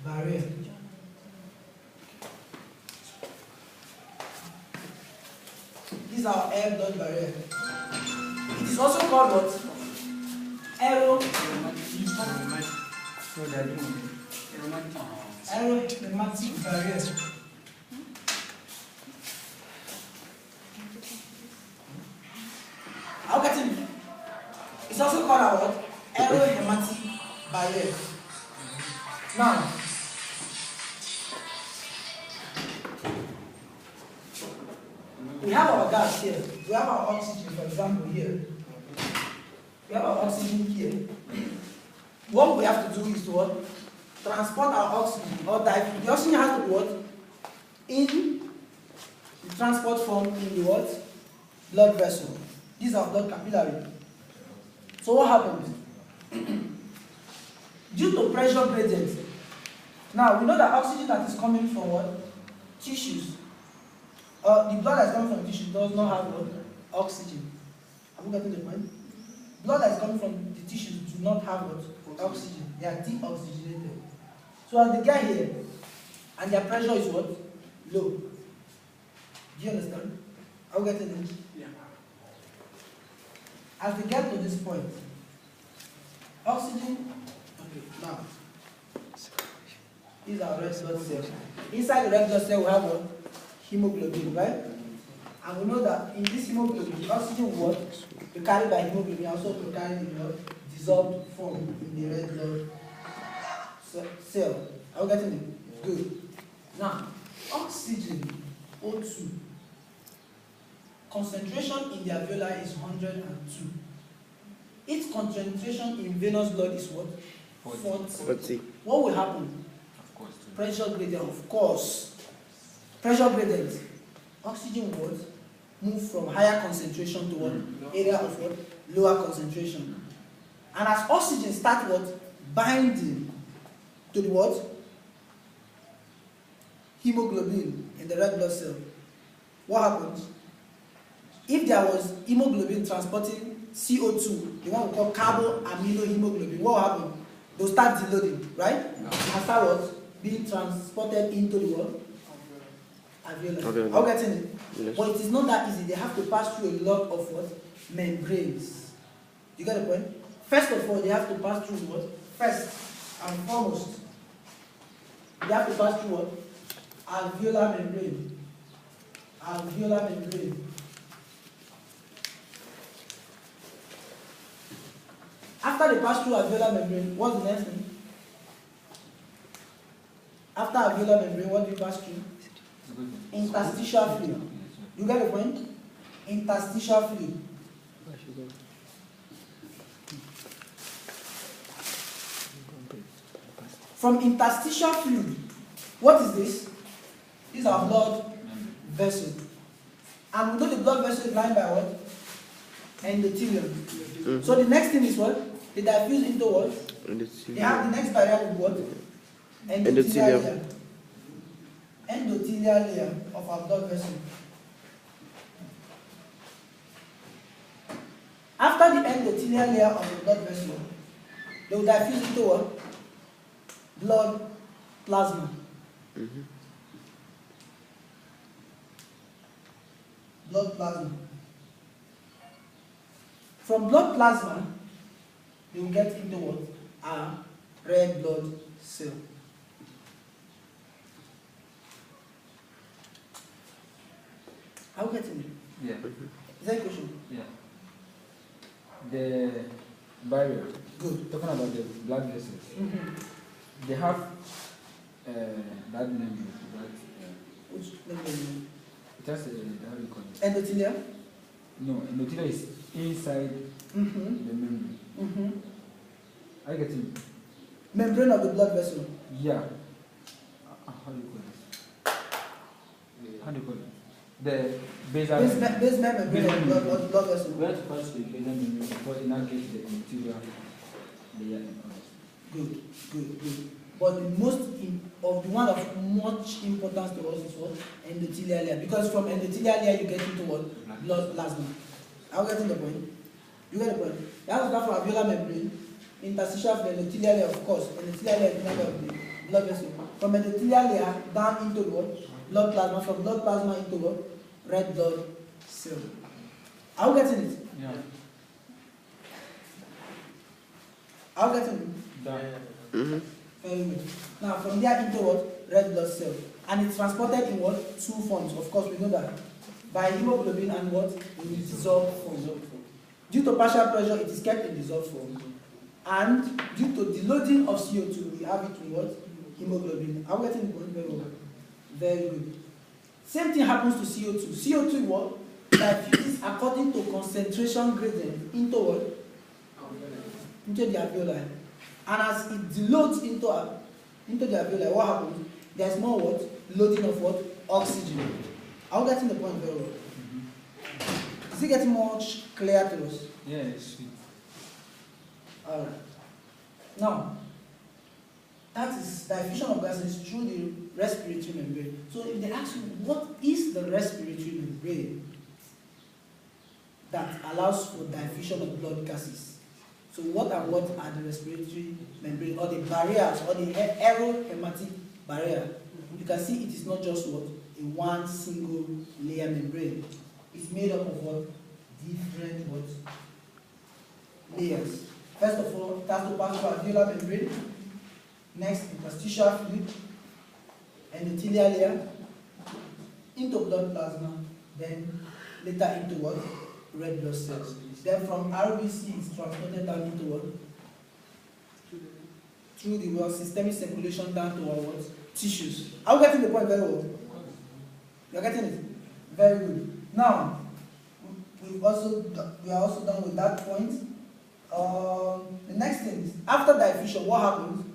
barrier. This is our air blood barrier. It is also called what? Aeroneumatic barrier. I'll get it. It's also called our what? Aeroneumatic barrier. Now, we have our gas here. We have our oxygen, for example, here. We have our oxygen here. What we have to do is to what? Transport our oxygen or diffuse. The oxygen has to be what? In the transport form in the what? Blood vessel. These are blood capillary. So what happens? Due to pressure gradients. Now we know that oxygen that is coming from what? Tissues. The blood that is coming from tissue does not have what? Oxygen. Have you gotten the point? Blood that is coming from the tissues do not have what? Oxygen. They are deoxygenated. So as they get here, and their pressure is what? Low. Do you understand? Are we getting it? Yeah. As they get to this point, oxygen. Okay, now. These are red blood cells. Inside the red blood cell we have what? Hemoglobin, right? And we know that in this hemoglobin, the oxygen will be carried by hemoglobin, also be carried in the dissolved form in the red blood cell. Are we getting it? Good. Now, oxygen, O2, concentration in the alveoli is 102. Its concentration in venous blood is what? 40. What will happen? Of course. Pressure gradient, of course. Pressure gradient. Oxygen will move from higher concentration to what? Area of what? Lower concentration. And as oxygen starts what? Binding to the what? Hemoglobin in the red blood cell. What happens? If there was hemoglobin transporting CO2, the one we call carboaminohemoglobin, what will happen? They'll start deloading, right? And start what? Being transported into the what? Alveoli. Are you getting it? Yes. But it is not that easy. They have to pass through a lot of what? Membranes. You get the point? First of all, they have to pass through what? First and foremost, they have to pass through what? Alveolar membrane. Alveolar membrane. After they pass through alveolar membrane, what's the next thing? After alveolar membrane, what do you pass through? Interstitial fluid. You get the point? Interstitial fluid. From interstitial fluid, what is this? These are blood vessels. And we know the blood vessel is lined by what? Endothelium. So the next thing is what? They diffuse into what? They have the next barrier with what? Endothelial layer. Endothelial layer of our blood vessel. After the endothelial layer of the blood vessel, they will diffuse into what? Blood plasma. Blood plasma. From blood plasma, they will get into what? A red blood cell. Are you getting it? Yeah. Is that a question? Yeah. The barrier. Good. Talking about the blood vessels. They have that membrane, right? Which membrane? It has a, how do you call it? Endothelium? No, endothelium is inside the membrane. I get it. Membrane of the blood vessel. Yeah. How do you call it? How do you call it? The basal Base membrane of the blood vessel. We have to pass the basal membrane before in that case the endothelial layer and all that. Good. But the most of the one of much importance to us is what? Endothelial layer. Because from endothelial layer you get into what? Blood plasma. Are you getting the point? You get the point? That's not from alveolar membrane, interstitial fluid, endothelial layer, of course. Endothelial layer is the blood vessel. From endothelial layer down into what? Blood plasma. From blood plasma into what? Red blood cell. Are you getting it? Yeah. Are you getting it? Yeah. Very good. Now from there into what? Red blood cell. And it's transported in what? Two forms. Of course we know that. By hemoglobin and what? In dissolved form. Due to partial pressure, it is kept in dissolved form. And due to the loading of CO2, we have it in what? Hemoglobin. Are we getting the point? Very well. Very good. Same thing happens to CO2. CO2 what? Diffuses according to concentration gradient into what? Into the alveoli. And as it deloads into the alveoli, what happens? There's more what? Loading of what? Oxygen. Are we getting the point very well? Is it getting much clear to us? Yeah, it's sweet. Alright. Now, that is diffusion of gases through the respiratory membrane. So if they ask you, what is the respiratory membrane that allows for diffusion of blood gases? So what are the respiratory membrane, or the barriers, or the aerohematic barrier? You can see it is not just what? A one single layer membrane. It's made up of what? Different what? Layers. First of all, it has to pass through alveolar membrane. Next, interstitial fluid, endothelial layer, into blood plasma, then later into what? Red blood cells. Then from RBC, it's transported down into what? Through the well, systemic circulation down to our what? Tissues. Are we getting the point very well? You're getting it? Very good. Now, we are also done with that point. The next thing is, after diffusion, what happens?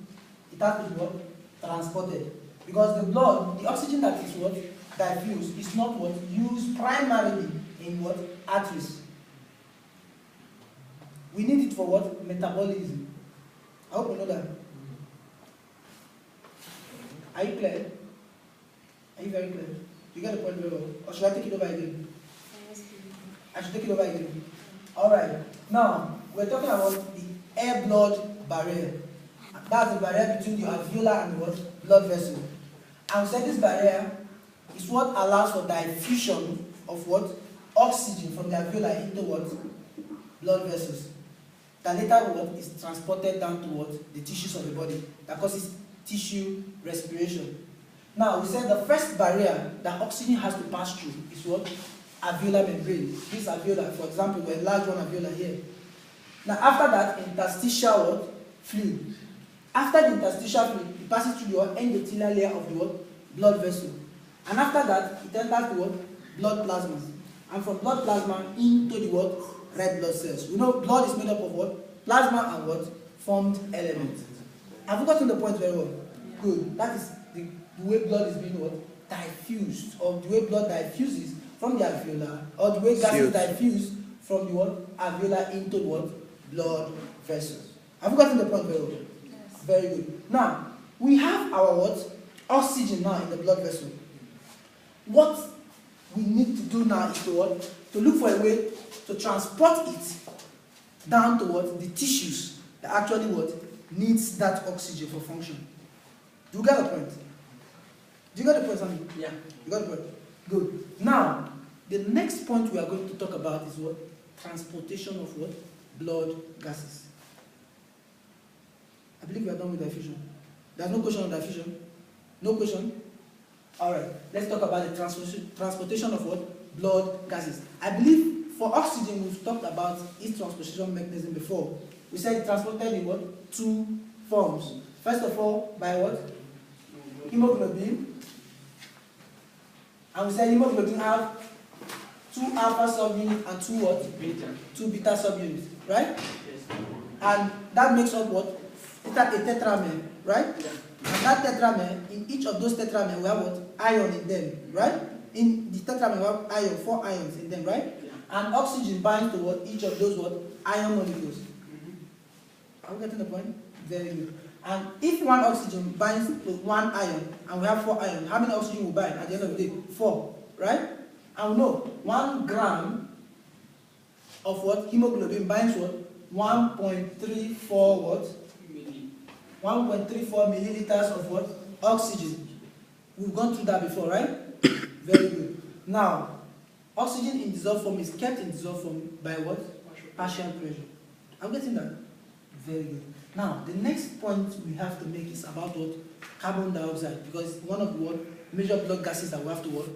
It has to be what? Transported. Because the blood, the oxygen that is what? Diffused is not what? Used primarily in what? Arteries. We need it for what? Metabolism. I hope you know that. Are you clear? Are you very clear? You get the point very well? Or should I take it over again? I should take it over again. Alright. Now, we're talking about the air-blood barrier. That's the barrier between the alveolar and the what? Blood vessel. And we said this barrier is what allows for diffusion of what? Oxygen from the alveoli into what? Blood vessels. That later what? Is transported down to what? The tissues of the body. That causes tissue respiration. Now, we said the first barrier that oxygen has to pass through is what? Alveolar membrane. This alveolar, for example, we enlarge one alveolar here. Now, after that, interstitial what? Fluid. After the interstitial fluid, it passes through the endothelial layer of the what? Blood vessel. And after that, it enters the what? Blood plasma. And from blood plasma into the what? Red blood cells. We know blood is made up of what? Plasma and what? Formed elements. Have you gotten the point very well? Yeah. Good. That is the way blood is being what? Diffused. Or the way blood diffuses from the alveolar. Or the way gases diffuse from the what? Alveolar into the what? Blood vessels. Have you gotten the point very well? Yes. Very good. Now, we have our what? Oxygen now in the blood vessel. What we need to do now is to what? To look for a way to transport it down to what? The tissues that actually what? Needs that oxygen for function. Do you get the point? Do you get the point, Sammy? Yeah. You got the point? Good. Now, the next point we are going to talk about is what? Transportation of what? Blood gases. I believe we are done with diffusion. There's no question on diffusion? No question? Alright, let's talk about the transportation of what? Blood gases. I believe for oxygen, we've talked about its transportation mechanism before. We said it transported in what? Two forms. First of all, by what? Hemoglobin. And we said hemoglobin have two alpha subunits and two what? Beta. Two beta subunits, right? Yes. And that makes up what? It's a tetramer, right? Yeah. And that tetramer, in each of those tetramer, we have what? Ion in them, right? In the tetramer, we have ion, 4 ions in them, right? Yeah. And oxygen binds to what? Each of those what? Ion molecules. Are we getting the point? Very good. And if one oxygen binds to one ion, and we have 4 ions, how many oxygen will bind at the end of the day? 4, right? And we know 1 gram of what? Hemoglobin binds what? 1.34 what? 1.34 milliliters of what? Oxygen. We've gone through that before, right? Very good. Now, oxygen in dissolved form is kept in dissolved form by what? Partial pressure. I'm getting that? Very good. Now, the next point we have to make is about what? Carbon dioxide, because it's one of the what? Major blood gases that we have to what?